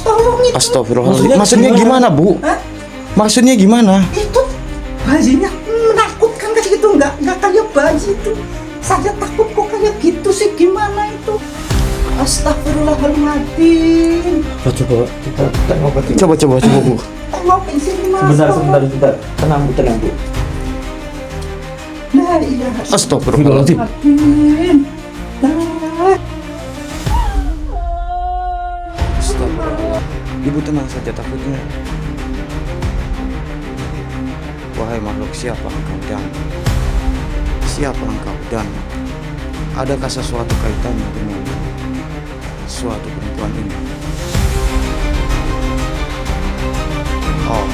tolong itu. Astagfirullahaladzim. Maksudnya gimana, Bu? Hah? Maksudnya gimana? Itu bayinya menakutkan kayak gitu, nggak kayak bayi itu. Saya takut kok kayak gitu sih, gimana itu? Astagfirullahaladzim. Coba kita ngobatin. Coba Bu. Tengokin sini mas. Sebentar. Tenang Bu. Nah iya. Astagfirullahaladzim. Astagfirullah. Ibu tenang saja, takutnya. Wahai makhluk, siapa engkau dan adakah sesuatu kaitannya dengan suatu perempuan ini? Oh,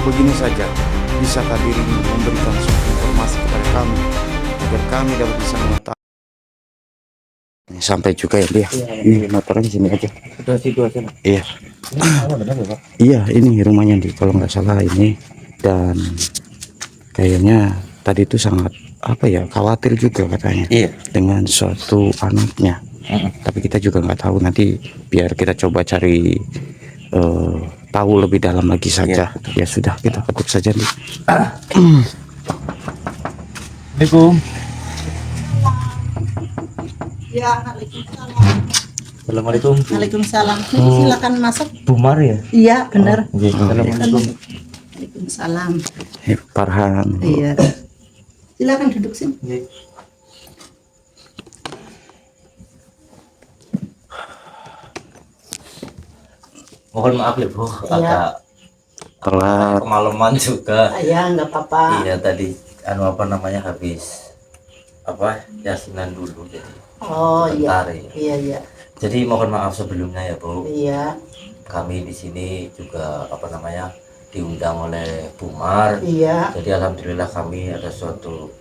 begini saja, bisakah dirimu memberikan suatu informasi kepada kami agar kami dapat bisa mengetahui? Sampai juga ya dia. Ini motornya sini aja. Sudah situ aja. Iya. Ini benar ya Pak? Iya, ini rumahnya di kalau nggak salah ini, dan kayaknya tadi itu sangat khawatir juga katanya. Iya. Dengan suatu anaknya. Tapi kita juga nggak tahu, nanti biar kita coba cari tahu lebih dalam lagi saja. Ya sudah, kita ketuk saja nih. Assalamualaikum. Ya, waalaikumsalam. Assalamualaikum. Waalaikumsalam. Silakan masuk. Bumar ya? Iya, benar. Assalamualaikum. Waalaikumsalam. Farhan. Iya. Silakan duduk sini. Mohon maaf ya Bu, agak Telat. kemalaman juga. Ya, nggak apa-apa. Iya tadi habis yasinan dulu jadi. Oh iya. Sebentar ya. Iya. Jadi mohon maaf sebelumnya ya Bu. Iya. Kami di sini juga diundang oleh Bumar. Iya. Jadi alhamdulillah kami ada suatu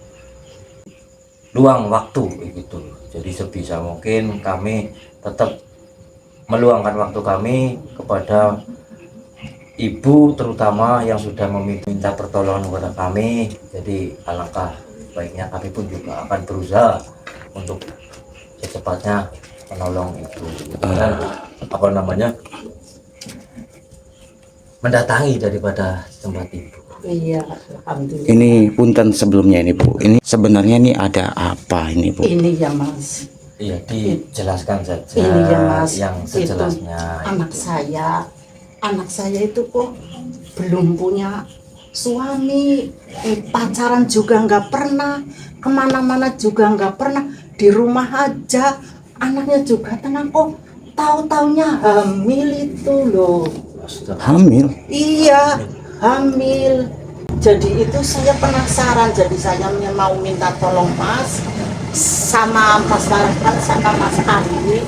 luang waktu gitu. Jadi sebisa mungkin kami tetap meluangkan waktu kami kepada ibu terutama yang sudah meminta pertolongan kepada kami. Jadi alangkah baiknya kami pun juga akan berusaha untuk secepatnya menolong ibu dan mendatangi daripada tempat ibu. Iya, alhamdulillah. Ini punten sebelumnya ini Bu. Ini sebenarnya ini ada apa ini Bu? Ini ya Mas. Iya, dijelaskan saja. Ini ya Mas. Yang sejelasnya. Anak saya itu kok belum punya suami, pacaran juga nggak pernah, kemana-mana juga nggak pernah, di rumah aja. Anaknya juga tenang kok. Tahu-taunya hamil itu loh. Hamil? Iya, hamil. Jadi itu saya penasaran, jadi saya mau minta tolong Mas sama Mas Farhan sama Mas Andi,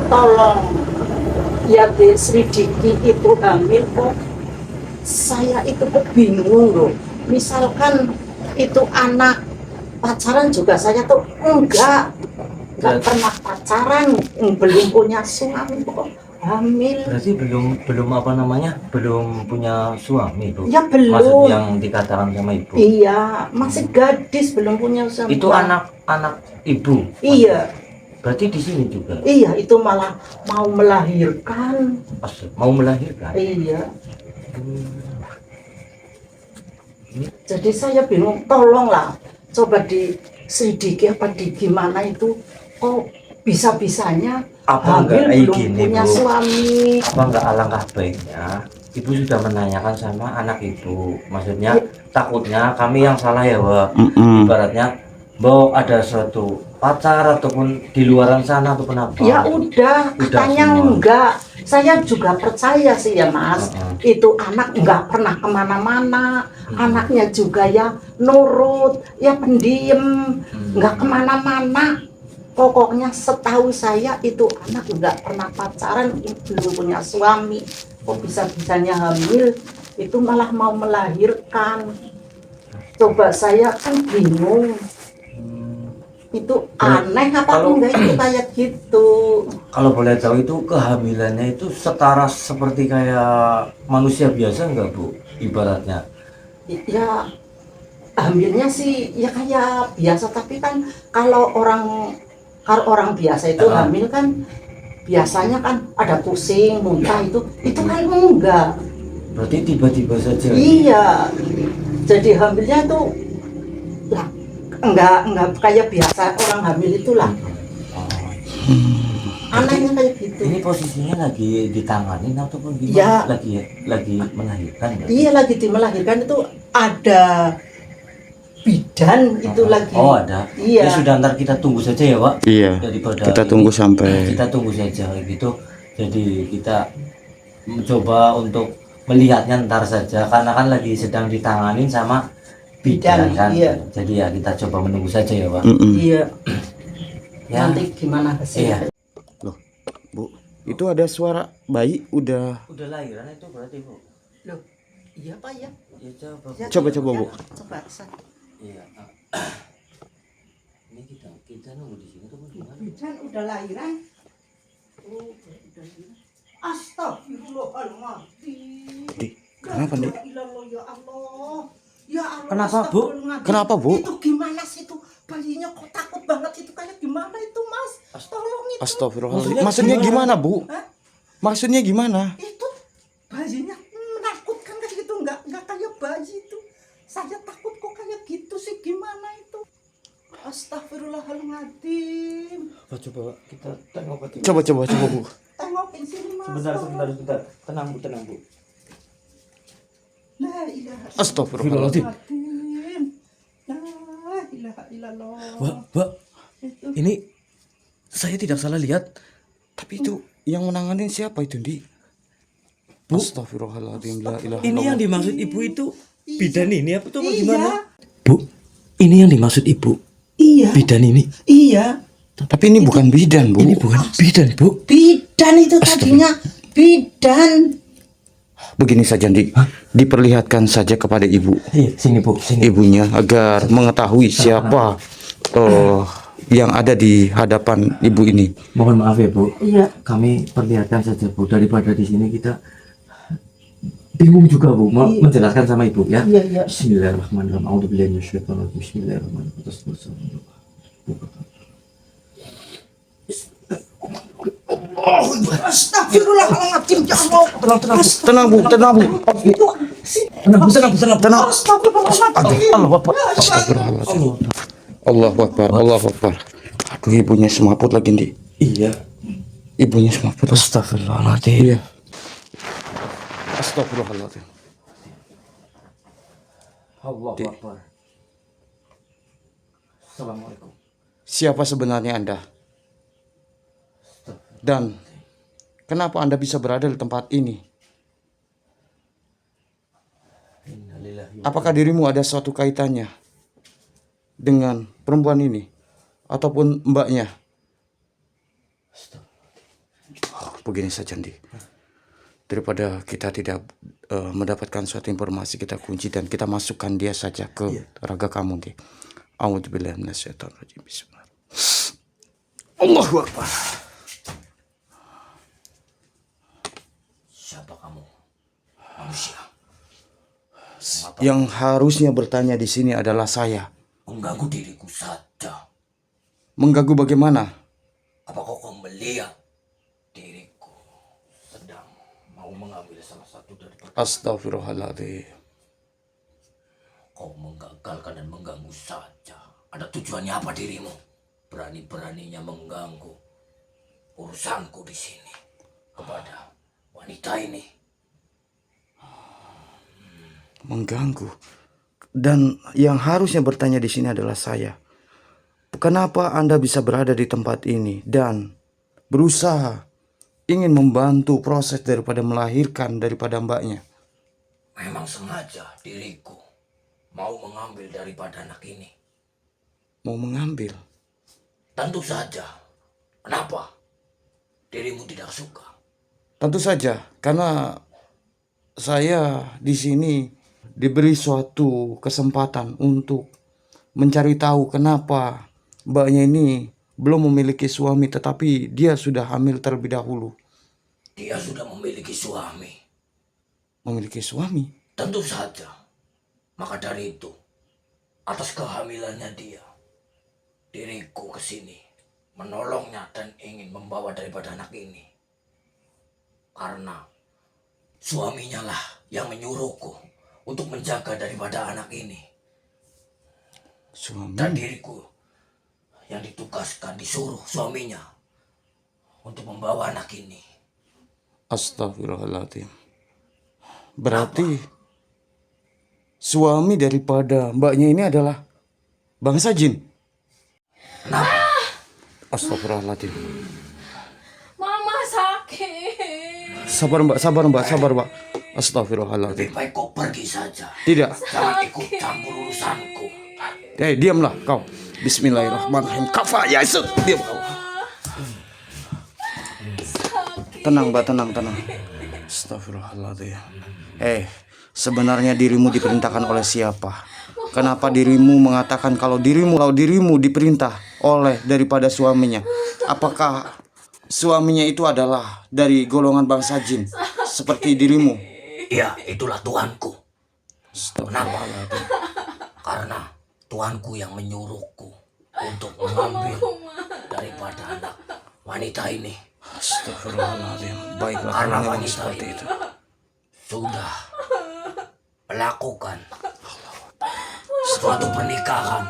tolong ya Sri Diki itu hamil kok. Saya itu kok bingung loh. Misalkan itu anak pacaran juga saya tuh enggak pernah pacaran, belum punya suami kok hamil. Berarti belum punya suami Bu? Ya belum. Maksud yang dikatakan sama ibu? Iya, masih gadis, belum punya suami. Itu anak ibu? Iya. Berarti di sini juga? Iya, itu malah mau melahirkan. Mau melahirkan? Iya. Jadi saya bingung, tolonglah coba diselidiki apa di gimana itu kok bisa-bisanya hamil belum punya Bu, suami. apa enggak alangkah baiknya ibu sudah menanyakan sama anak ibu, maksudnya takutnya kami yang salah ya Wak. Ibaratnya ada suatu pacar ataupun di luaran sana ataupun apa. Ya udah katanya semua. enggak. Saya juga percaya sih ya Mas. Itu anak enggak pernah kemana-mana. Anaknya juga ya nurut, ya pendiam, enggak kemana-mana. Pokoknya setahu saya itu anak enggak pernah pacaran, belum punya suami. Kok bisa-bisanya hamil, itu malah mau melahirkan. Coba saya kan bingung. Itu aneh apa enggak itu kayak gitu. Kalau boleh tahu itu kehamilannya itu setara seperti kayak manusia biasa enggak Bu? Ibaratnya. Ya hamilnya sih ya kayak biasa, tapi kan kalau orang biasa itu hamil kan biasanya kan ada pusing, muntah itu kan enggak. Berarti tiba-tiba saja. Iya, jadi hamilnya itu lah enggak kayak biasa orang hamil itulah. Anehnya kayak gitu. Ini posisinya lagi ditanganin ataupun gimana? Ya. Lagi melahirkan. Berarti? Iya, lagi melahirkan itu ada bidan itu lagi. Oh, ada. Iya. Ya sudah, ntar kita tunggu saja ya, Pak. Iya. Daripada Kita ini, tunggu sampai kita tunggu saja gitu. Jadi kita mencoba untuk melihatnya ntar saja karena kan lagi sedang ditanganin sama bidan kan. Iya. Jadi ya kita coba menunggu saja ya, Pak. Iya. Ya. Nanti gimana hasilnya? Iya. Loh, Bu, itu ada suara bayi udah. Udah lahiran itu berarti, Bu. Loh, iya Pak ya. Ya coba. Ya, Coba, Bu. Coba. Iya. Ini kita nunggu di sini tuh gimana? Bidan udah lahiran. Oh, udah lahiran. Astagfirullahaladzim. Di, kenapa, Di? Ya Allah. Ya Allah. Kenapa, Bu? Astagfirullahaladzim. Kenapa, Bu? Itu gimana sih itu? Bayinya kok takut banget itu, kayak gimana itu, Mas? Tolong itu. Astagfirullahaladzim. Maksudnya gimana, Bu? Hah? Maksudnya gimana? Itu bayinya menakutkan kayak gitu, enggak kayak bayi itu. Saya takut kok kayak gitu sih, gimana itu? Astagfirullahaladzim. Coba kita tengok. Coba, Bu. Tengokin sini, Mas. Sebentar. Tenang, Bu. La ilaha Astagfirullahaladzim. illallah. La ilaha illallah. Mbak, Itu ini saya tidak salah lihat. Tapi itu yang menanganin siapa itu, Di? Bu. Astagfirullahaladzim. La ilaha Ini yang illallah. dimaksud ibu itu bidan ini apa tuh, Iya. gimana? Bu, ini yang dimaksud ibu iya, bidan ini. iya. Tapi ini bukan bidan, Bu. Ini bukan bidan, Bu. Bidan itu tadinya bidan. Begini saja, Di. Diperlihatkan saja kepada ibu. Iya, sini, Bu, sini. Ibunya agar mengetahui siapa yang ada di hadapan ibu ini. Mohon maaf ya, Bu. Iya. Kami perlihatkan saja, Bu, daripada di sini kita bingung juga, Bu, mau menjelaskan sama ibu ya. Iya. Bismillahirrahmanirrahim. A'udzubillahi minasyaitonir rajim. Bismillahirrahmanirrahim. Astagfirullahaladzim, ya Allah. Tenang, Bu. Tenang, Bu, tenang. Astagfirullahaladzim. Allahu Akbar. Allahu Akbar. Aduh, ibunya semaput lagi, Di. Iya. Ibunya semaput. Astagfirullahaladzim. Iya. Astagfirullahaladzim. Allahu Akbar. Assalamualaikum. Siapa sebenarnya Anda? Dan kenapa Anda bisa berada di tempat ini? Innalillahi. Apakah dirimu ada suatu kaitannya dengan perempuan ini ataupun mbaknya? Begini saja, Di. Daripada kita tidak mendapatkan suatu informasi, kita kunci dan kita masukkan dia saja ke raga kamu, Di. A'udzubillahi minasyaitonirrajim. Bismillah. Allahu Akbar. Siapa kamu? Manusia. Yang harusnya bertanya di sini adalah saya. Mengganggu diriku saja. Mengganggu bagaimana? Apakah kau melihat diriku sedang mau mengambil salah satu dari Astagfirullahaladzim. kau menggagalkan dan mengganggu saja. Ada tujuannya apa dirimu? Berani-beraninya mengganggu urusanku di sini kepada wanita ini. Mengganggu. Dan yang harusnya bertanya di sini adalah saya. Kenapa Anda bisa berada di tempat ini dan berusaha ingin membantu proses daripada melahirkan daripada mbaknya? Memang sengaja diriku mau mengambil daripada anak ini. Mau mengambil? Tentu saja. Kenapa? Dirimu tidak suka. Tentu saja, karena saya di sini diberi suatu kesempatan untuk mencari tahu kenapa mbaknya ini belum memiliki suami tetapi dia sudah hamil terlebih dahulu. Dia sudah memiliki suami. Memiliki suami? Tentu saja. Maka dari itu, atas kehamilannya dia, diriku kesini menolongnya dan ingin membawa daripada anak ini. Karena suaminya lah yang menyuruhku untuk menjaga daripada anak ini. Suami. Dan diriku yang ditugaskan disuruh suaminya untuk membawa anak ini. Astagfirullahaladzim. Berarti suami daripada mbaknya ini adalah bangsa jin. Kenapa? Astagfirullahaladzim. Mama sakit. Sabar mbak, sabar mbak, sabar mbak. Astagfirullahaladzim. Lebih baik kau pergi saja. Tidak. Jangan ikut campur urusanku. Diamlah kau. Bismillahirrahmanirrahim. Kafa Yesus. Diam kau. Tenang mbak, tenang, tenang. Astagfirullahaladzim. Sebenarnya dirimu diperintahkan oleh siapa? Kenapa dirimu mengatakan kalau dirimu diperintah oleh daripada suaminya? Apakah suaminya itu adalah dari golongan bangsa jin seperti dirimu? Iya, itulah Tuanku. Astagfirullahaladzim. Karena Tuanku yang menyuruhku untuk mengambil daripada anak wanita ini. Astagfirullahaladzim. Baiklah Karena kalau memang wanita seperti ini itu. sudah melakukan suatu pernikahan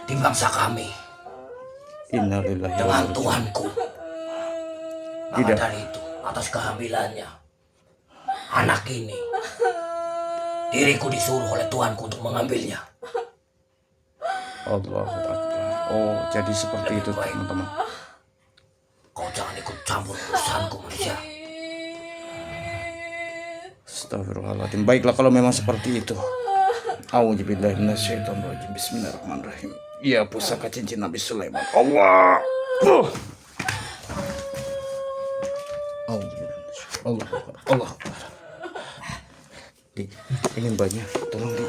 di bangsa kami Innalillahi wa dengan inna ilaihi Tuanku. Maka Tidak. dari itu, atas kehamilannya anak ini, diriku disuruh oleh Tuanku untuk mengambilnya. Allahu Akbar. Oh, jadi seperti itu teman-teman. Kau jangan ikut campur urusanku, manusia. Astagfirullahaladzim. Baiklah kalau memang seperti itu. A'udzubillahi minasyaitonirrajim. Bismillahirrahmanirrahim. Ya pusaka cincin Nabi Sulaiman. Allah. Allah. Allah. Di, ini mbaknya. Tolong di.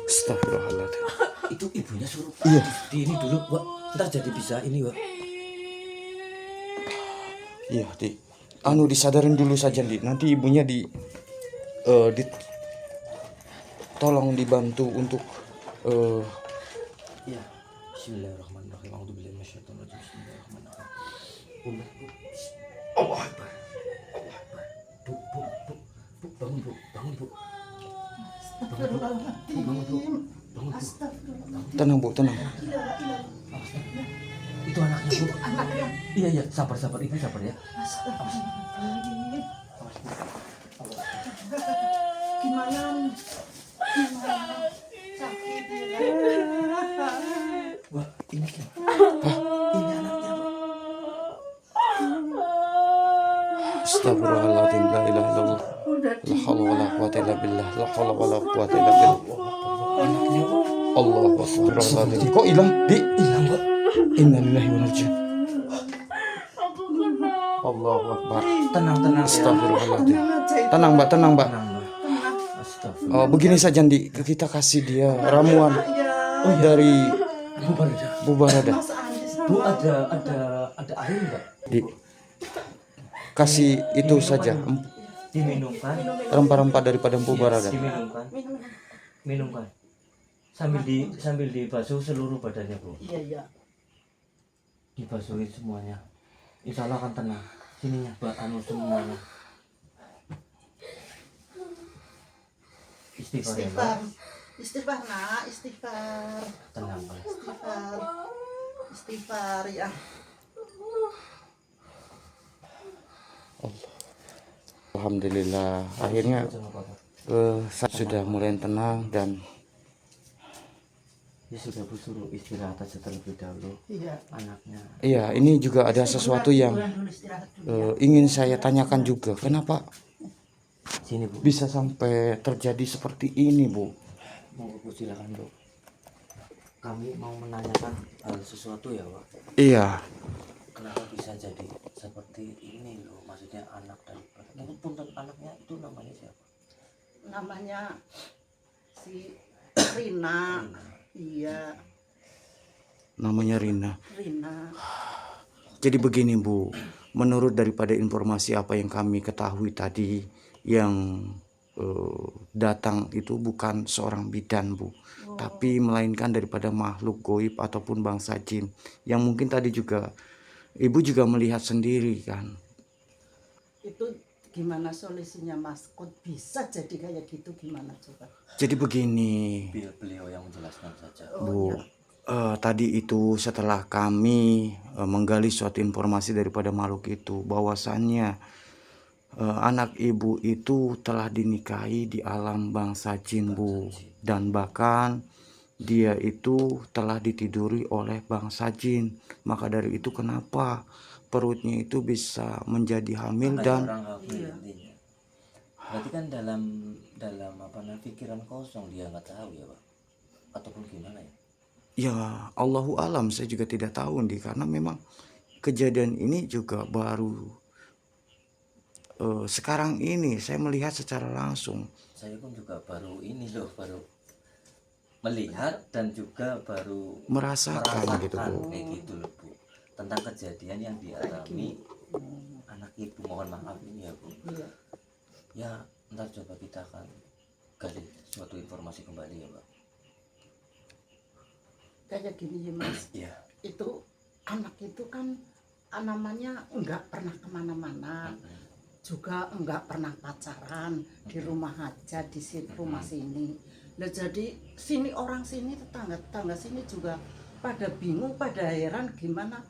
Astagfirullahaladzim. Itu ibunya suruh. Iya. Di ini dulu, Wak. Ntar jadi bisa ini, Wak. Iya, di. Disadarin dulu saja, di. Nanti ibunya tolong dibantu untuk Ya. Bismillahirrahmanirrahim. A'udzubillahi minasyaitonirrajim. Bismillahirrahmanirrahim. Allah Akbar. Allah Akbar. Bu, bangun, Bu. Bangun, Bu. tenang Bu, tenang. Itu anaknya, Bu. Anaknya. Iya, sabar. Ibu sabar ya. Gimana? Sakit ya. Wah, ini kan. Ini anaknya, Bu. Astagfirullahaladzim. La ilaha illallah. La haula wala quwata illa billah. La haula wala quwata illa billah. Anaknya, Bu. Allahu Akbar. Kok hilang? Di. Hilang, Bu. Innalillahi wa inna ilaihi raji'un. Allahu Akbar. Tenang ya. Astagfirullahaladzim. Tenang, Mbak, tenang, Mbak. Astagfirullah. Oh, begini saja, Di. Kita kasih dia ramuan dari Bu Barada. Bu, ada air enggak? Di. Kasih itu saja. Diminumkan. Rempah-rempah daripada Bu Barada. Minumkan. Sambil dibasuh seluruh badannya, Bu. Iya. Dibasuhin semuanya. Insya Allah akan tenang. Sininya, Mbak, semuanya. Istighfar ya, Mbak. Istighfar nak, istighfar. Tenang, Mbak. Istighfar ya. Alhamdulillah. Akhirnya saya sudah mulai tenang dan Ya sudah, Bu, suruh istirahat aja terlebih dahulu. Iya. Anaknya. iya, ini juga ada sesuatu yang Istirahat dulu. ingin saya tanyakan juga. Kenapa Sini, Bu. bisa sampai terjadi seperti ini, Bu? Mau, Bu, silakan, Bu. Kami mau menanyakan sesuatu ya, Pak. Iya. Kenapa bisa jadi seperti ini loh? Maksudnya anak dan punten anaknya itu namanya siapa? Namanya si Rina. Iya, Namanya Rina. Rina. Jadi begini, Bu. Menurut daripada informasi apa yang kami ketahui tadi, yang datang itu bukan seorang bidan, Bu, tapi melainkan daripada makhluk goib ataupun bangsa jin yang mungkin tadi juga Ibu juga melihat sendiri kan. Itu gimana solusinya Mas? Kok bisa jadi kayak gitu, gimana coba? Jadi begini, Biar beliau yang menjelaskan saja. Bu, tadi itu setelah kami menggali suatu informasi daripada makhluk itu, bahwasannya anak ibu itu telah dinikahi di alam bangsa jin, Bu, dan bahkan dia itu telah ditiduri oleh bangsa jin. Maka dari itu kenapa perutnya itu bisa menjadi hamil Kayak dan orang hamil intinya. Berarti kan dalam apa namanya pikiran kosong dia nggak tahu ya Pak, ataupun gimana ya? ya Allahu alam, saya juga tidak tahu nih, karena memang kejadian ini juga baru sekarang ini saya melihat secara langsung. Saya pun juga baru ini loh, baru melihat dan juga baru Merasakan gitu, Bu. kayak gitu loh Bu, tentang kejadian yang dialami anak ibu. Mohon maaf ini ya Bu. Iya. Ya ntar coba kita akan gali suatu informasi kembali ya Pak. Kayak gini ya Mas, Iya. itu anak itu kan namanya enggak pernah kemana-mana, juga enggak pernah pacaran, di rumah aja, di rumah sini. Nah jadi sini orang sini, tetangga sini juga pada bingung, pada heran gimana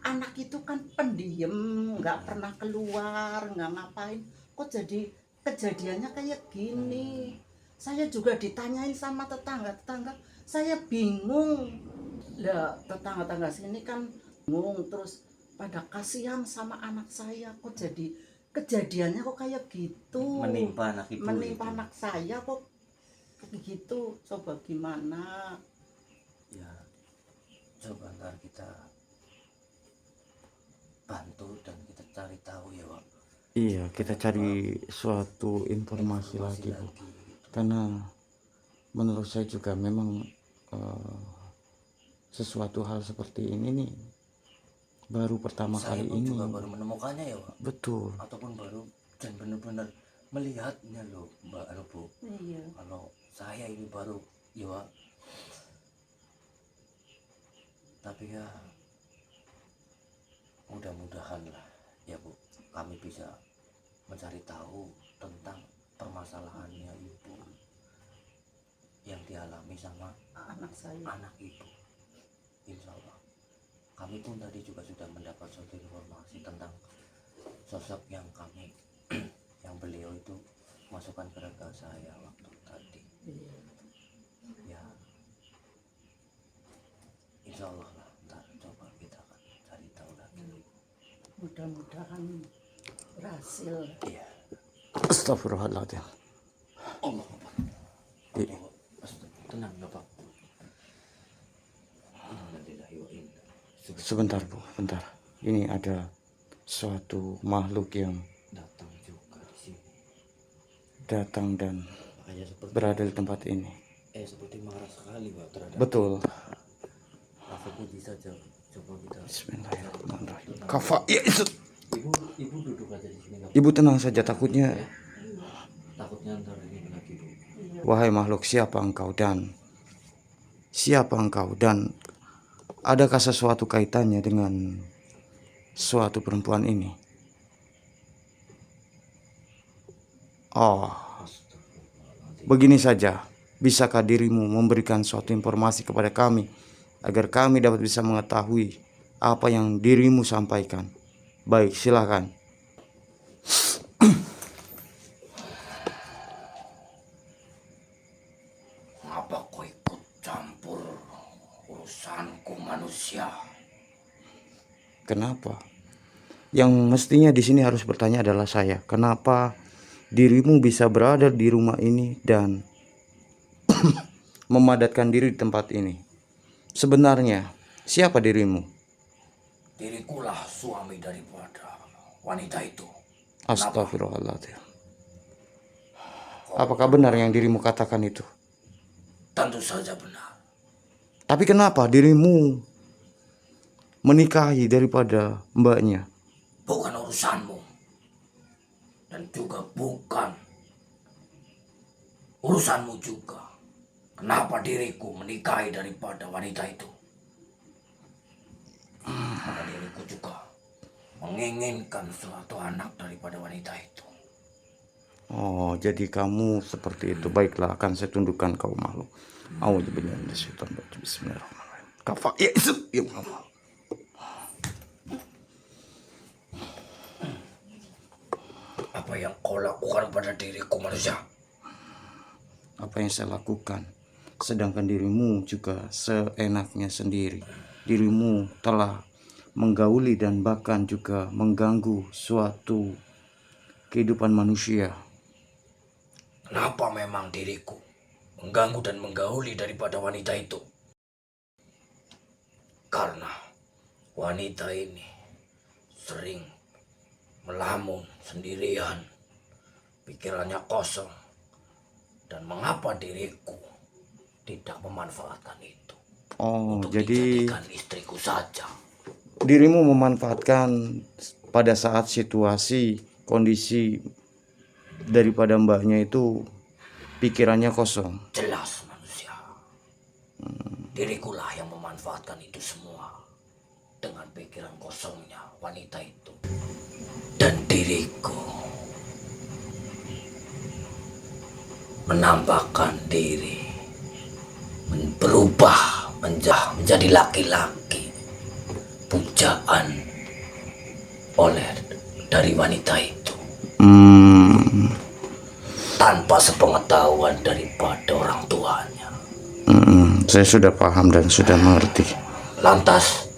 anak itu kan pendiam, enggak pernah keluar, enggak ngapain, kok jadi kejadiannya kayak gini. Saya juga ditanyain sama tetangga, saya bingung. Lah tetangga sini kan bingung, terus pada kasihan sama anak saya, kok jadi kejadiannya kok kayak gitu, Menimpa anak ibu. menimpa gitu. anak saya kok begitu. Coba gimana? Ya coba ntar kita bantu dan kita cari tahu ya Pak. Iya, kita cari suatu informasi lagi, Bu. Karena menurut saya juga memang sesuatu hal seperti ini nih baru pertama Saya kali pun ini. juga baru menemukannya ya Pak, Betul. ataupun baru dan benar-benar melihatnya loh Mbak Bu. Iya. Kalau saya ini baru ya Pak. Tapi ya mudah-mudahan lah ya Bu, kami bisa mencari tahu tentang permasalahannya ibu yang dialami sama Anak saya. anak ibu. Insya Allah kami pun tadi juga sudah mendapat suatu informasi tentang sosok yang kami yang beliau itu masukkan ke raga saya waktu tadi. Iya. Ya insya Allah lah, ntar coba kita akan cari tahu lagi. Mudah-mudahan berhasil. Iya. Astagfirullahaladzim. Allah Iya. tenang Bapak. Innalillahi wa inna. Sebentar, Bu, bentar. Ini ada suatu makhluk yang Datang juga di sini. datang dan Makanya seperti berada di tempat ini. seperti marah sekali Pak terhadap. Betul. Aku bisa coba kita. Bismillahirrahmanirrahim. Kafa, ya itu. Ibu duduk aja di sini. Ibu tenang saja, takutnya. Takutnya ntar ini lagi Bu. Wahai makhluk, siapa engkau dan adakah sesuatu kaitannya dengan suatu perempuan ini? Oh, begini saja. Bisakah dirimu memberikan suatu informasi kepada kami agar kami dapat bisa mengetahui apa yang dirimu sampaikan? Baik, silakan. Kenapa kau ikut campur urusanku manusia? Kenapa? Yang mestinya di sini harus bertanya adalah saya. Kenapa dirimu bisa berada di rumah ini dan memadatkan diri di tempat ini? Sebenarnya siapa dirimu? Dirikulah suami daripada wanita itu. Astagfirullahaladzim. Apakah benar yang dirimu katakan itu? Tentu saja benar. Tapi kenapa dirimu menikahi daripada mbaknya? Bukan urusanmu. Dan juga bukan urusanku. Kau tidak perlu urusanmu juga. Kenapa diriku menikahi daripada wanita itu? Karena diriku juga menginginkan suatu anak daripada wanita itu. Oh, jadi kamu seperti itu. Baiklah, akan saya tundukkan kau makhluk. A'udzubillahi minasyaitonir rajim. Bismillahirrahmanirrahim. Kafa ya itu ya Allah. Apa yang kau lakukan pada diriku manusia? Apa yang saya lakukan? Sedangkan dirimu juga seenaknya sendiri. Dirimu telah menggauli dan bahkan juga mengganggu suatu kehidupan manusia. Kenapa memang diriku mengganggu dan menggauli daripada wanita itu? Karena wanita ini sering melamun sendirian, pikirannya kosong. Dan mengapa diriku tidak memanfaatkan itu? Oh, untuk jadi dijadikan istriku saja. dirimu memanfaatkan pada saat situasi, kondisi daripada mbaknya itu pikirannya kosong. Jelas manusia. Dirikulah yang memanfaatkan itu semua dengan pikiran kosongnya wanita itu. Dan diriku menampakkan diri, berubah menjadi laki-laki, pujaan oleh dari wanita itu. Tanpa sepengetahuan daripada orang tuanya. Saya sudah paham dan sudah mengerti. Lantas,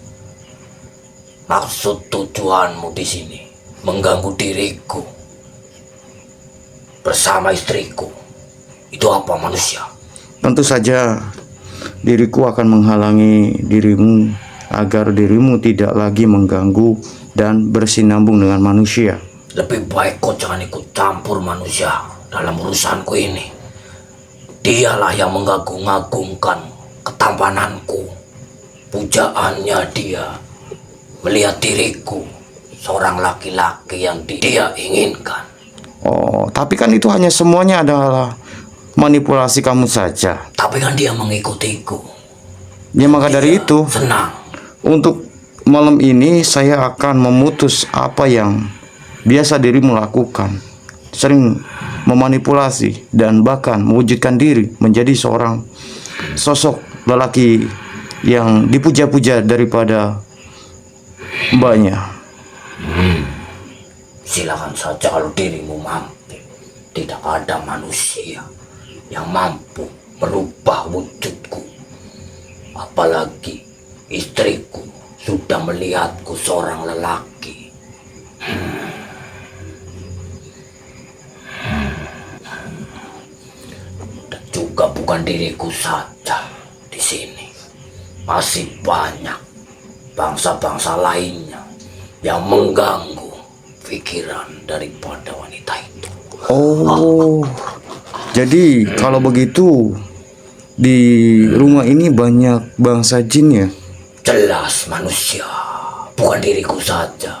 maksud tujuanmu di sini mengganggu diriku bersama istriku. Itu apa manusia? Tentu saja diriku akan menghalangi dirimu agar dirimu tidak lagi mengganggu dan bersinambung dengan manusia. Lebih baik kau jangan ikut campur manusia dalam urusanku ini. Dialah yang mengagung-agungkan ketampananku. Pujaannya dia melihat diriku seorang laki-laki yang dia inginkan. Oh, tapi kan itu hanya semuanya adalah manipulasi kamu saja. Tapi kan dia mengikutiku. Ya maka dari itu, Senang. untuk malam ini saya akan memutus apa yang biasa dirimu lakukan. Sering memanipulasi dan bahkan mewujudkan diri menjadi seorang sosok lelaki yang dipuja-puja daripada mbaknya. Silakan saja kalau dirimu mampu. Tidak ada manusia yang mampu merubah wujudku. Apalagi istriku sudah melihatku seorang lelaki. Dan juga bukan diriku saja di sini. Masih banyak bangsa-bangsa lainnya yang mengganggu pikiran daripada wanita itu. Oh, jadi kalau begitu di rumah ini banyak bangsa jin ya? Jelas manusia, bukan diriku saja.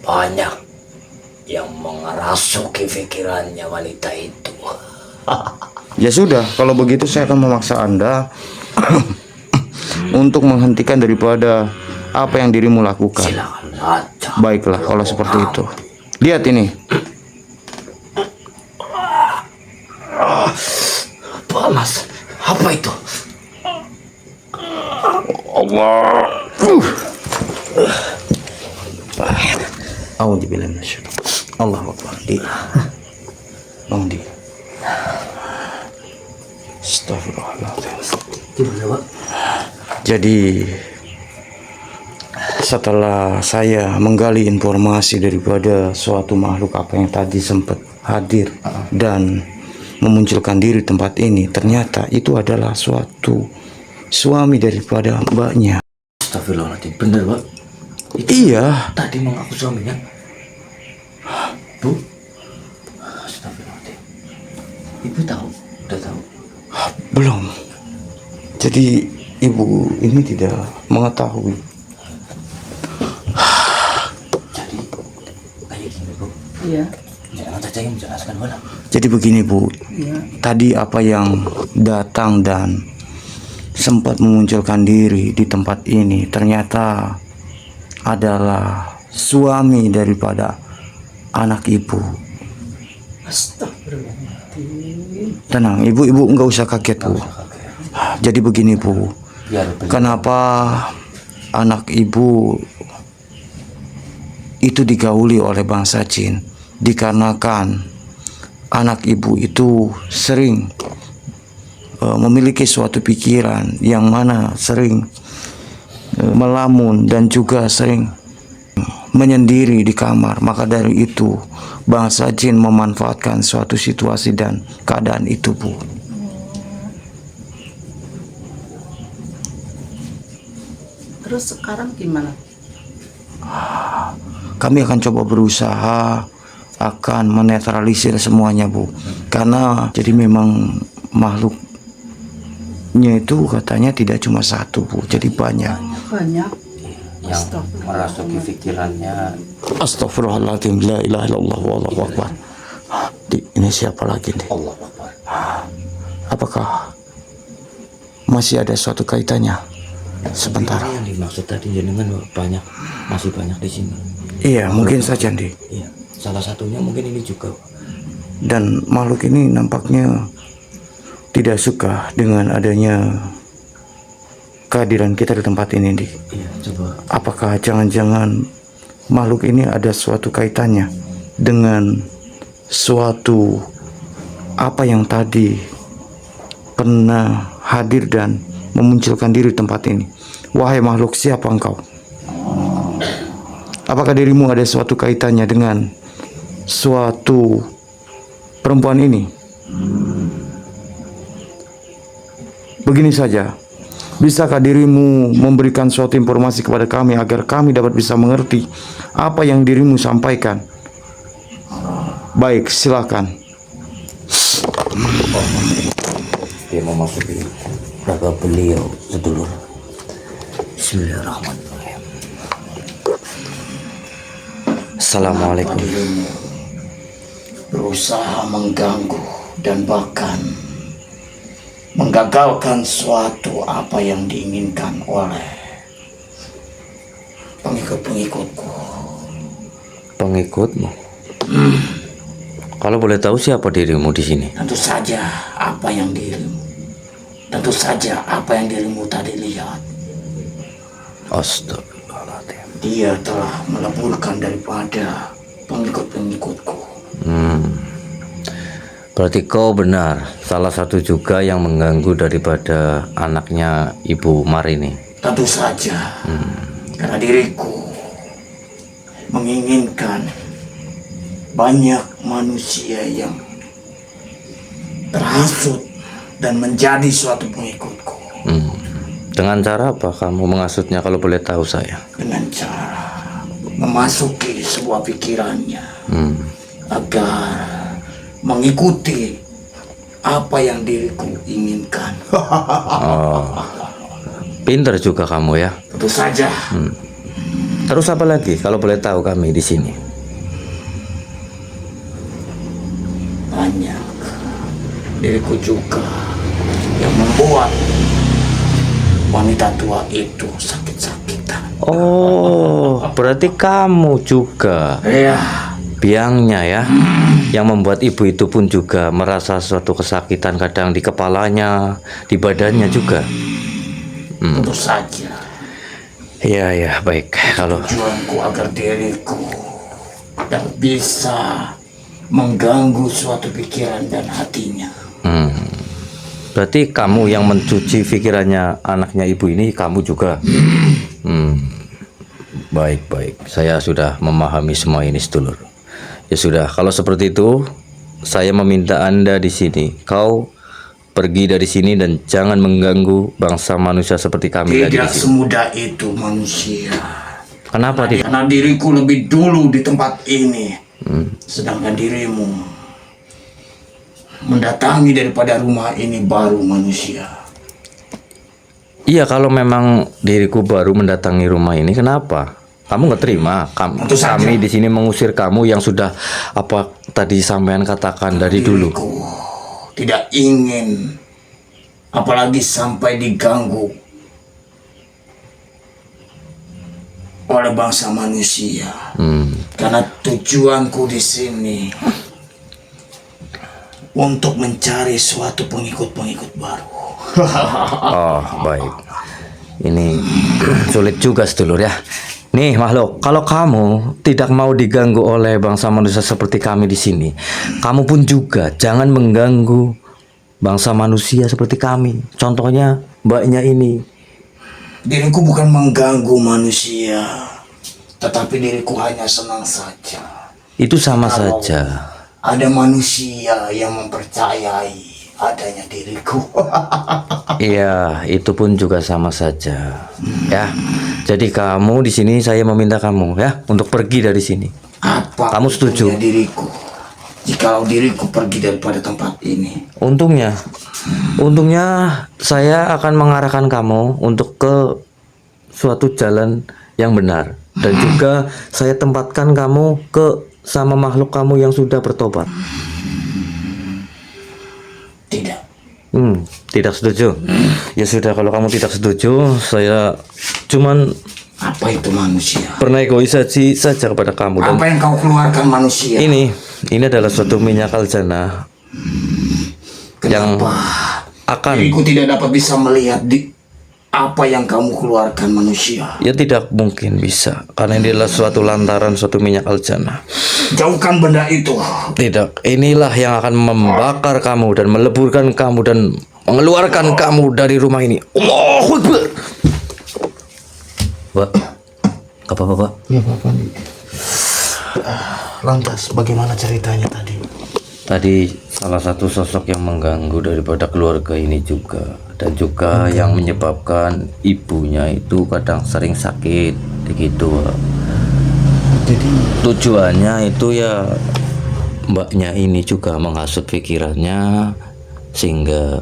Banyak yang mengerasuki pikirannya wanita itu. Ya sudah, kalau begitu saya akan memaksa Anda untuk menghentikan daripada apa yang dirimu lakukan. Silakan saja. Baiklah, kalau seperti itu. Lihat ini. Panas. Apa itu? Allah. A'udzubillahi minasyaitonir rajim. Allahu Akbar. Bang di. Astagfirullahaladzim. Gimana, Pak? Jadi setelah saya menggali informasi daripada suatu makhluk apa yang tadi sempat hadir dan memunculkan diri tempat ini, ternyata itu adalah suatu suami daripada mbaknya. Astagfirullahaladzim, bener, Pak? Iya. Tadi mengaku suaminya. Bu? Astagfirullahaladzim. Ibu tahu? Udah tahu? Belum. Jadi ibu ini tidak mengetahui. Jadi kayak gini, Bu. Iya. Jangan saja yang menjelaskan, mana? Jadi begini Bu, tadi apa yang datang dan sempat memunculkan diri di tempat ini ternyata adalah suami daripada anak ibu. Astagfirullahaladzim. Tenang, ibu nggak usah kaget Bu. Jadi begini Bu, Biar beliau kenapa anak ibu itu digauli oleh bangsa jin? Dikarenakan anak ibu itu sering memiliki suatu pikiran yang mana sering melamun dan juga sering menyendiri di kamar. Maka dari itu bangsa jin memanfaatkan suatu situasi dan keadaan itu Bu. Terus sekarang gimana? Kami akan coba berusaha akan menetralisir semuanya Bu, karena jadi memang makhluknya itu katanya tidak cuma satu Bu, jadi banyak. Banyak. yang merasuki pikirannya. Astagfirullahaladzim, la ilaha illallah wallahu akbar. Ini siapa lagi nih? Allah Akbar. Apakah masih ada suatu kaitannya? Sebentar. Ini yang dimaksud tadi jenengan masih banyak di sini. Iya, mungkin saja nih. Iya, salah satunya mungkin ini juga. Dan makhluk ini nampaknya tidak suka dengan adanya kehadiran kita di tempat ini, Dik. Iya, coba. Apakah jangan-jangan makhluk ini ada suatu kaitannya dengan suatu apa yang tadi pernah hadir dan memunculkan diri di tempat ini? Wahai makhluk, siapa engkau? Apakah dirimu ada suatu kaitannya dengan suatu perempuan ini? Begini saja, bisakah dirimu memberikan suatu informasi kepada kami agar kami dapat bisa mengerti apa yang dirimu sampaikan? Baik, silakan. Dia memasuki raga beliau, sedulur. Bismillahirrahmanirrahim. Assalamualaikum. Berusaha mengganggu dan bahkan menggagalkan suatu apa yang diinginkan oleh pengikut-pengikutku. Pengikutmu? Kalau boleh tahu siapa dirimu di sini? Tentu saja apa yang dirimu. Tentu saja apa yang dirimu tadi lihat. Astagfirullahaladzim. Dia telah meleburkan daripada pengikut-pengikutku. Berarti kau benar, salah satu juga yang mengganggu daripada anaknya Ibu Marini. Tentu saja, karena diriku menginginkan banyak manusia yang terhasut dan menjadi suatu pengikutku. Dengan cara apa kamu menghasutnya kalau boleh tahu saya? Dengan cara memasuki sebuah pikirannya agar mengikuti apa yang diriku inginkan. Pinter juga kamu ya. Tentu saja. Terus apa lagi kalau boleh tahu kami di sini? Banyak diriku juga yang membuat wanita tua itu sakit-sakitan. Oh, berarti kamu juga Ya, biangnya ya, yang membuat ibu itu pun juga merasa suatu kesakitan kadang di kepalanya, di badannya juga. tentu saja. Iya ya, baik. Kalau Tujuanku agar diriku dapat bisa mengganggu suatu pikiran dan hatinya. berarti kamu yang mencuci pikirannya anaknya ibu ini, kamu juga. Baik. Saya sudah memahami semua ini, sedulur. Ya sudah, kalau seperti itu, saya meminta Anda di sini. Kau pergi dari sini dan jangan mengganggu bangsa manusia seperti kami lagi di Tidak sini. semudah itu manusia. Kenapa tidak? Karena diriku lebih dulu di tempat ini. Sedangkan dirimu mendatangi daripada rumah ini baru manusia. Iya, kalau memang diriku baru mendatangi rumah ini, kenapa? Kamu nggak terima? Tentu saja. Kami di sini mengusir kamu yang sudah apa tadi sampean katakan dari dulu. Diriku tidak ingin, apalagi sampai diganggu oleh bangsa manusia. Karena tujuanku di sini untuk mencari suatu pengikut-pengikut baru. Oh, baik. Ini sulit juga sedulur ya. Nih makhluk, kalau kamu tidak mau diganggu oleh bangsa manusia seperti kami di sini, kamu pun juga jangan mengganggu bangsa manusia seperti kami. Contohnya mbaknya ini. Diriku bukan mengganggu manusia, tetapi diriku hanya senang saja. Itu sama Kalau saja. ada manusia yang mempercayai adanya diriku. Iya, itu pun juga sama saja. Ya. Jadi kamu di sini saya meminta kamu ya untuk pergi dari sini. Apa Kamu setuju? untungnya diriku jikalau diriku pergi daripada tempat ini? Untungnya saya akan mengarahkan kamu untuk ke suatu jalan yang benar dan juga saya tempatkan kamu ke sama makhluk kamu yang sudah bertobat. Tidak. Tidak setuju. Ya sudah, kalau kamu tidak setuju, saya cuman Apa itu manusia? bernegosiasi saja kepada kamu dan Apa yang kau keluarkan manusia? ini adalah suatu minyak aljana yang Kenapa akan diriku tidak dapat bisa melihat di apa yang kamu keluarkan manusia? ya tidak mungkin bisa karena ini adalah suatu lantaran suatu minyak aljana. Jauhkan benda itu. Tidak, inilah yang akan membakar kamu dan meleburkan kamu dan mengeluarkan kamu dari rumah ini. Allahu Akbar. Pak, apa Pak? Ya Bapak. Lantas bagaimana ceritanya tadi? Tadi salah satu sosok yang mengganggu daripada keluarga ini juga dan juga yang menyebabkan ibunya itu kadang sering sakit begitu. Jadi Tujuannya itu ya mbaknya ini juga menghasut pikirannya sehingga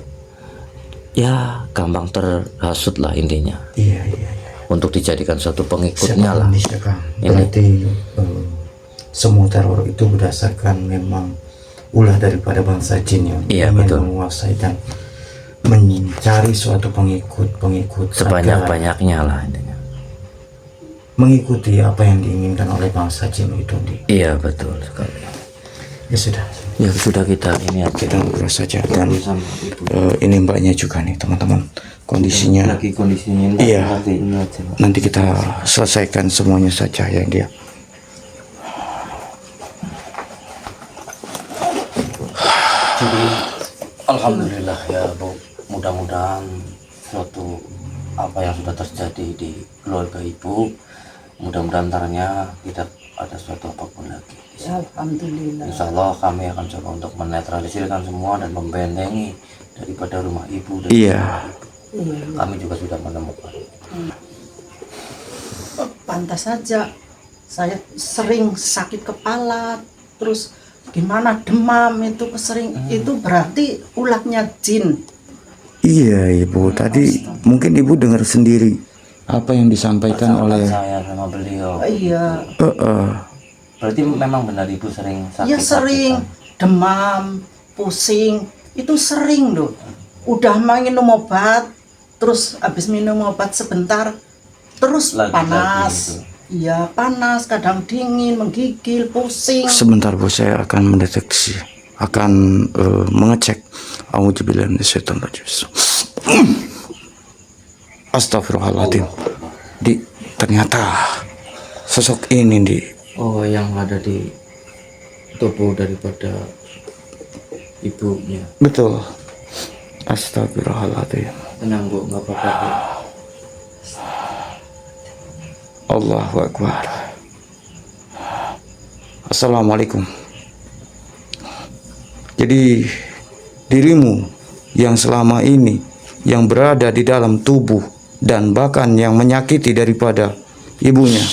ya gampang terhasut lah intinya iya. untuk dijadikan suatu pengikutnya lah. Berarti semua teror itu berdasarkan memang ulah daripada bangsa jin yang Iya, ingin betul. menguasai dan mencari suatu pengikut agar Sebanyak-banyaknya lah intinya. mengikuti apa yang diinginkan oleh bangsa jin itu. Iya betul sekali. Ya sudah, Ya sudah kita ini aja. kita urus saja. Dan Sama ibu. ini mbaknya juga nih teman-teman, kondisinya Lagi kondisinya Iya. nanti ini aja. Pak. nanti kita selesaikan semuanya saja yang dia. Jadi alhamdulillah ya Bu, mudah-mudahan suatu apa yang sudah terjadi di keluarga ibu, mudah-mudahan antaranya tidak ada suatu apapun lagi. Alhamdulillah. Insya Allah kami akan coba untuk menetralisirkan semua dan membentengi daripada rumah ibu dan Iya. Iya. kami juga sudah menemukan. Pantas saja saya sering sakit kepala, terus gimana demam itu sering itu berarti ulahnya jin. Iya ibu, tadi mungkin ibu dengar sendiri apa yang disampaikan oleh Saya sama beliau. Iya, Berarti memang benar ibu sering sakit. ya sering demam, pusing, itu sering loh. Udah minum obat, terus habis minum obat sebentar, terus Lagi panas. gitu. Iya, panas, kadang dingin, menggigil, pusing. sebentar Bu, saya akan mendeteksi, akan mengecek. Auzubillahi minasyaitonir rajim. Astagfirullahaladzim. Ternyata sosok ini di Oh, yang ada di tubuh daripada ibunya. betul. Astagfirullahaladzim. Tenang Bu, nggak apa-apa Bu. Allahu Akbar. Assalamualaikum. Jadi dirimu yang selama ini yang berada di dalam tubuh dan bahkan yang menyakiti daripada ibunya.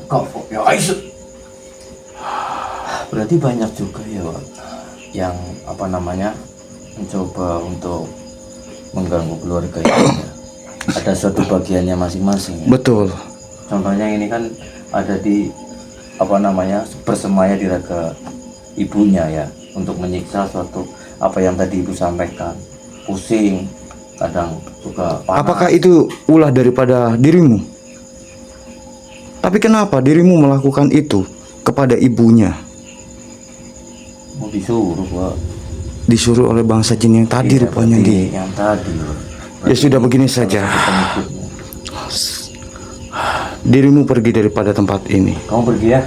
Kok ya Aisyah. Berarti banyak juga ya Pak yang apa namanya mencoba untuk mengganggu keluarga ini. ada suatu bagiannya masing-masing ya. Betul. Contohnya ini kan ada di apa namanya bersemaya di raga ibunya ya, untuk menyiksa suatu apa yang tadi ibu sampaikan, pusing, kadang juga panas. Apakah itu ulah daripada dirimu? Tapi kenapa dirimu melakukan itu kepada ibunya? Mau disuruh Pak. Disuruh oleh bangsa jin yang tadi Iya, rupanya berarti di. yang tadi. Ya sudah begini saja. Pengikutnya. Dirimu pergi daripada tempat ini. Kamu pergi ya.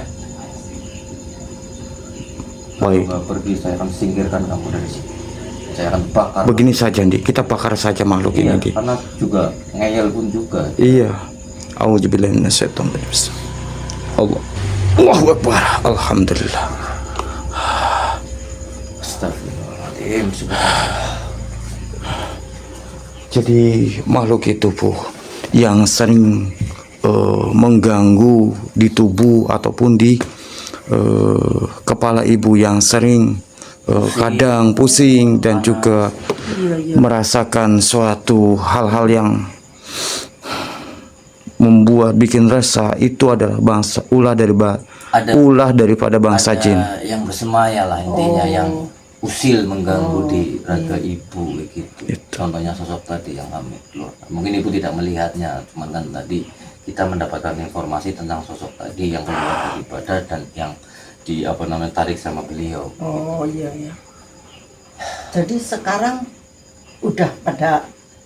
Baik. Kalau nggak pergi saya akan singkirkan kamu dari sini. Saya akan bakar. Begini saja, Di. Kita bakar saja makhluk Iya, ini, Di. karena juga ngeyel pun juga. Iya. Auzubillahi minasyaitonir rajim. Allah. Allahu Akbar. Alhamdulillah. Astagfirullahaladzim. Subhanallah. Jadi makhluk itu, Bu, yang sering mengganggu di tubuh ataupun di kepala ibu, yang sering kadang pusing dan juga merasakan suatu hal-hal yang membuat bikin resah, itu adalah bangsa ulah daripada bangsa Ada jin. yang bersemaya lah intinya, yang usil mengganggu di raga ibu begitu. Contohnya sosok tadi yang kami keluar. Mungkin ibu tidak melihatnya, cuman kan tadi kita mendapatkan informasi tentang sosok tadi yang keluar dari badan dan yang di apa namanya tarik sama beliau. Oh iya iya. Jadi sekarang udah pada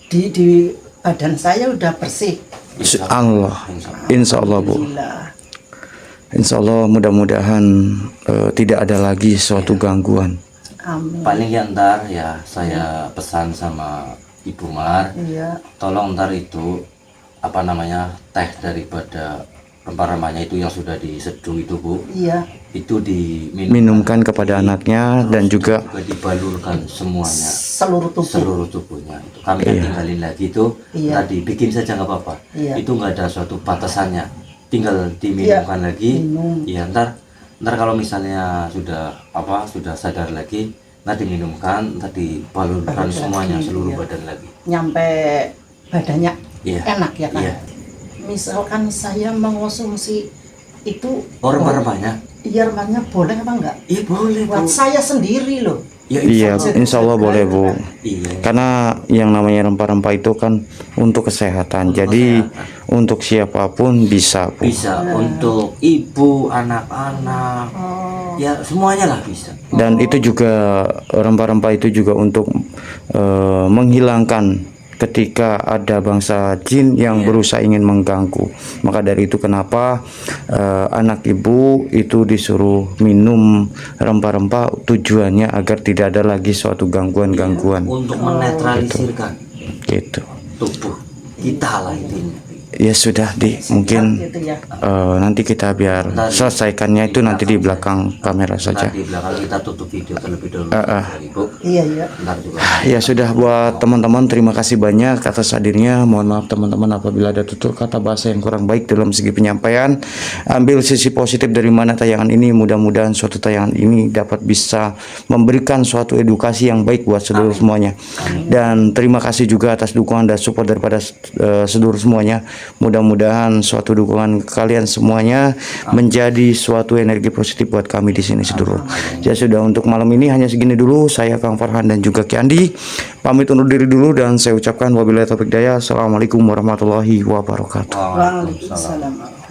di badan saya udah bersih. Insya Allah, insya Allah, Bu. Alhamdulillah. Insya Allah mudah-mudahan tidak ada lagi suatu gangguan. Amin. Paling ya ntar ya saya pesan sama Ibu Mar, Iya. tolong ntar itu apa namanya teh daripada rempah-rempahnya itu yang sudah diseduh itu Bu, Iya. itu diminum, Minumkan kepada anaknya dan juga dibalurkan semuanya Seluruh tubuh. seluruh tubuhnya. Itu kami kan tinggalin lagi itu Iya. tadi bikin saja nggak apa-apa. Iya. Itu nggak ada suatu batasannya, tinggal diminumkan lagi. minum. Iya, ntar kalau misalnya sudah sadar lagi, ntar diminumkan, ntar dibalurkan Balik semuanya lagi, seluruh iya. badan lagi. Nyampe badannya Iya. enak ya kan? Iya. Misalkan saya mengonsumsi itu, Oh, rempah-rempahnya? iya rempahnya boleh apa enggak? Iya boleh Bu. Buat saya sendiri loh. Ya, Iya, Allah. insya Allah boleh, Bu. Iya. Karena yang namanya rempah-rempah itu kan untuk kesehatan. Jadi untuk siapapun bisa, Bu. Bisa untuk ibu, anak-anak, ya semuanya lah bisa. Dan itu juga rempah-rempah itu juga untuk menghilangkan ketika ada bangsa jin yang berusaha ingin mengganggu. Maka dari itu kenapa anak ibu itu disuruh minum rempah-rempah, tujuannya agar tidak ada lagi suatu gangguan-gangguan Untuk menetralisirkan gitu. tubuh kita lah intinya. Ya sudah, Di, mungkin Gitu ya. nanti kita biar selesaikannya itu nanti di belakang kamera saja. Nanti di belakang kita tutup video terlebih dahulu dari Bu. Iya iya. Ntar juga. Ya sudah, buat teman-teman terima kasih banyak atas hadirnya. Mohon maaf teman-teman apabila ada tutur kata bahasa yang kurang baik dalam segi penyampaian. Ambil sisi positif dari mana tayangan ini. Mudah-mudahan suatu tayangan ini dapat bisa memberikan suatu edukasi yang baik buat seluruh semuanya. Dan terima kasih juga atas dukungan dan support daripada seluruh semuanya. Mudah-mudahan suatu dukungan kalian semuanya menjadi suatu energi positif buat kami di sini sedulur. Ya sudah, untuk malam ini hanya segini dulu. Saya Kang Farhan dan juga Ki Andi pamit undur diri dulu dan saya ucapkan wabillahi taufiq hidayah. Assalamualaikum warahmatullahi wabarakatuh. Waalaikumsalam.